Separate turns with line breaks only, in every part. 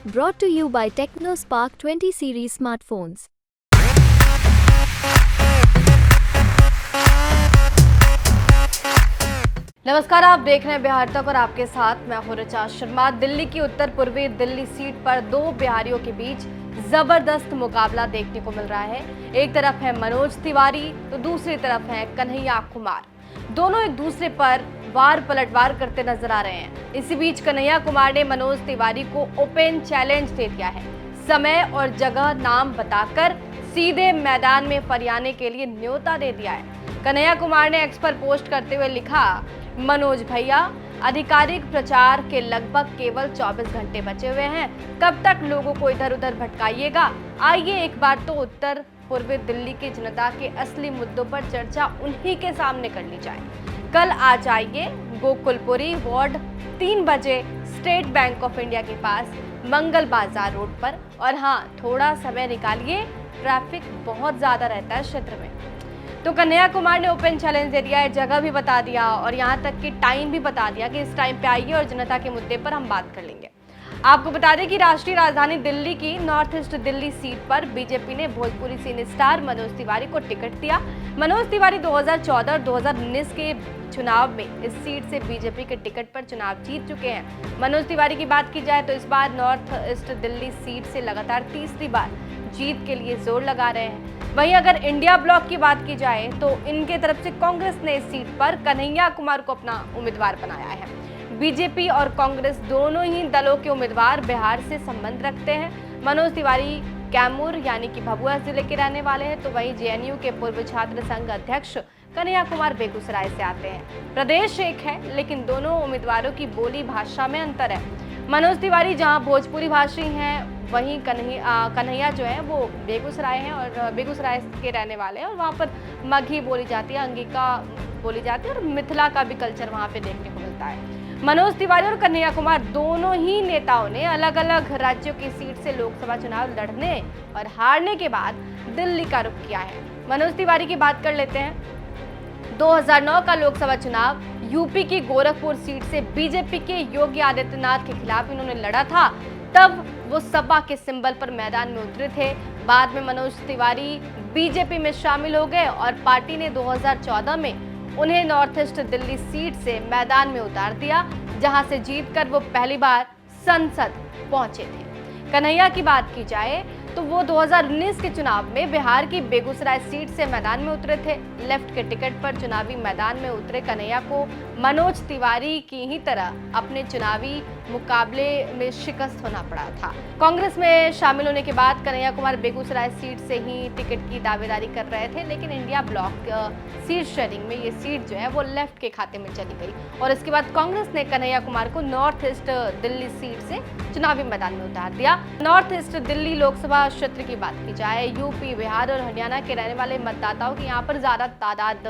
Brought to you by TechnoSpark 20 series smartphones.
नमस्कार, आप देख रहे हैं बिहार तक और आपके साथ मैं हूं ऋचा शर्मा। दिल्ली की उत्तर पूर्वी दिल्ली सीट पर दो बिहारियों के बीच जबरदस्त मुकाबला देखने को मिल रहा है। एक तरफ है मनोज तिवारी तो दूसरी तरफ है कन्हैया कुमार। दोनों एक दूसरे पर वार पलटवार करते नजर आ रहे हैं। इसी बीच कन्हैया कुमार ने मनोज तिवारी को ओपन चैलेंज दे दिया है। समय और जगह नाम बताकर सीधे मैदान में फरियाने के लिए न्योता दे दिया है। कन्हैया कुमार ने एक्स पर पोस्ट करते हुए लिखा, मनोज भैया, आधिकारिक प्रचार के लगभग केवल 24 घंटे बचे हुए हैं। कब तक लोगों को इधर उधर भटकाइएगा? आइए एक बार तो उत्तर पूर्वी दिल्ली की जनता के असली मुद्दों पर चर्चा उन्हीं के सामने कर ली जाए। कल आ जाइए गोकुलपुरी वार्ड 3 बजे स्टेट बैंक ऑफ इंडिया के पास मंगल बाजार रोड पर। और हाँ, थोड़ा समय निकालिए, ट्रैफिक बहुत ज्यादा रहता है क्षेत्र में। तो कन्हैया कुमार ने ओपन चैलेंज दे दिया है, जगह भी बता दिया और यहाँ तक कि टाइम भी बता दिया कि इस टाइम पे आइए और जनता के मुद्दे पर हम बात कर लेंगे। आपको बता दें कि राष्ट्रीय राजधानी दिल्ली की नॉर्थ ईस्ट दिल्ली सीट पर बीजेपी ने भोजपुरी सिने स्टार मनोज तिवारी को टिकट दिया। मनोज तिवारी 2014 और 2019 के चुनाव में इस सीट से बीजेपी के टिकट पर चुनाव जीत चुके हैं। मनोज तिवारी की बात की जाए तो इस बार नॉर्थ ईस्ट दिल्ली सीट से लगातार तीसरी बार जीत के लिए जोर लगा रहे हैं। वहीं अगर इंडिया ब्लॉक की बात की जाए तो इनके तरफ से कांग्रेस ने इस सीट पर कन्हैया कुमार को अपना उम्मीदवार बनाया है। बीजेपी और कांग्रेस दोनों ही दलों के उम्मीदवार बिहार से संबंध रखते हैं। मनोज तिवारी कैमूर यानी कि भभुआ जिले के रहने वाले हैं, तो वहीं जेएनयू के पूर्व छात्र संघ अध्यक्ष कन्हैया कुमार बेगूसराय से आते हैं। प्रदेश एक है, लेकिन दोनों उम्मीदवारों की बोली भाषा में अंतर है। मनोज तिवारी जहां भोजपुरी भाषी हैं, वहीं कन्हैया जो है वो बेगूसराय हैं और बेगूसराय के रहने वाले हैं और वहाँ पर मगही बोली जाती है, अंगिका बोली जाती है और मिथिला का भी कल्चर वहाँ पे देखने को मिलता है। मनोज तिवारी और कन्हैया कुमार दोनों ही नेताओं ने अलग अलग राज्यों की सीट से लोकसभा चुनाव लड़ने और हारने के बाद दिल्ली का रुख किया है। मनोज तिवारी की बात कर लेते हैं। 2009 का लोकसभा चुनाव यूपी की गोरखपुर सीट से बीजेपी के योगी आदित्यनाथ के खिलाफ इन्होंने लड़ा था। तब वो सपा के सिंबल पर मैदान में उतरे थे। बाद में मनोज तिवारी बीजेपी में शामिल हो गए और पार्टी ने 2014 में उन्हें नॉर्थ ईस्ट दिल्ली सीट से मैदान में उतार दिया, जहां से जीतकर वो पहली बार संसद पहुंचे थे। कन्हैया की बात की जाए तो वो 2019 के चुनाव में बिहार की बेगूसराय सीट से मैदान में उतरे थे। लेफ्ट के टिकट पर चुनावी मैदान में उतरे कन्हैया को मनोज तिवारी की ही तरह अपने चुनावी मुकाबले में शिकस्त होना पड़ा था। कांग्रेस में शामिल होने के बाद कन्हैया कुमार बेगूसराय सीट से ही टिकट की दावेदारी कर रहे थे, लेकिन इंडिया ब्लॉक सीट शेयरिंग में ये सीट जो है वो लेफ्ट के खाते में चली गई और इसके बाद कांग्रेस ने कन्हैया कुमार को नॉर्थ ईस्ट दिल्ली सीट से चुनावी मैदान में उतार दिया। नॉर्थ ईस्ट दिल्ली लोकसभा क्षेत्र की बात की जाए, यूपी, बिहार और हरियाणा के रहने वाले मतदाताओं की यहाँ पर ज्यादा तादाद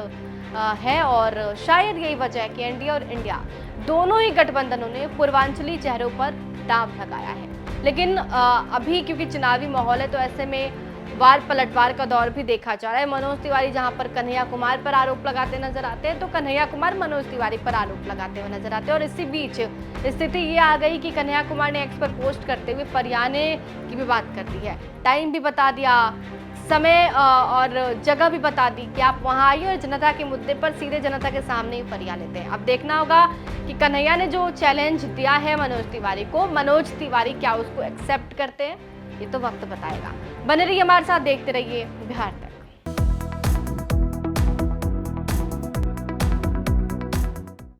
है और शायद यही वजह है कि एनडीए और इंडिया दोनों ही गठबंधनों ने पूर्वांचली चेहरों पर दांव लगाया है। लेकिन अभी क्योंकि चुनावी माहौल है तो ऐसे में वार पलटवार का दौर भी देखा जा रहा है। मनोज तिवारी जहां पर कन्हैया कुमार पर आरोप लगाते नजर आते हैं तो कन्हैया कुमार मनोज तिवारी पर आरोप लगाते हुए नजर आते हैं और इसी बीच स्थिति ये आ गई कि कन्हैया कुमार ने एक्स पर पोस्ट करते हुए फरियाने की भी बात कर दी है। टाइम भी बता दिया, समय और जगह भी बता दी कि आप वहां आइए और जनता के मुद्दे पर सीधे जनता के सामने ही फरिया लेते हैं। अब देखना होगा कि कन्हैया ने जो चैलेंज दिया है मनोज तिवारी को, मनोज तिवारी क्या उसको एक्सेप्ट करते हैं, ये तो वक्त बताएगा। बने रहिए हमारे साथ, देखते रहिए बिहार तक।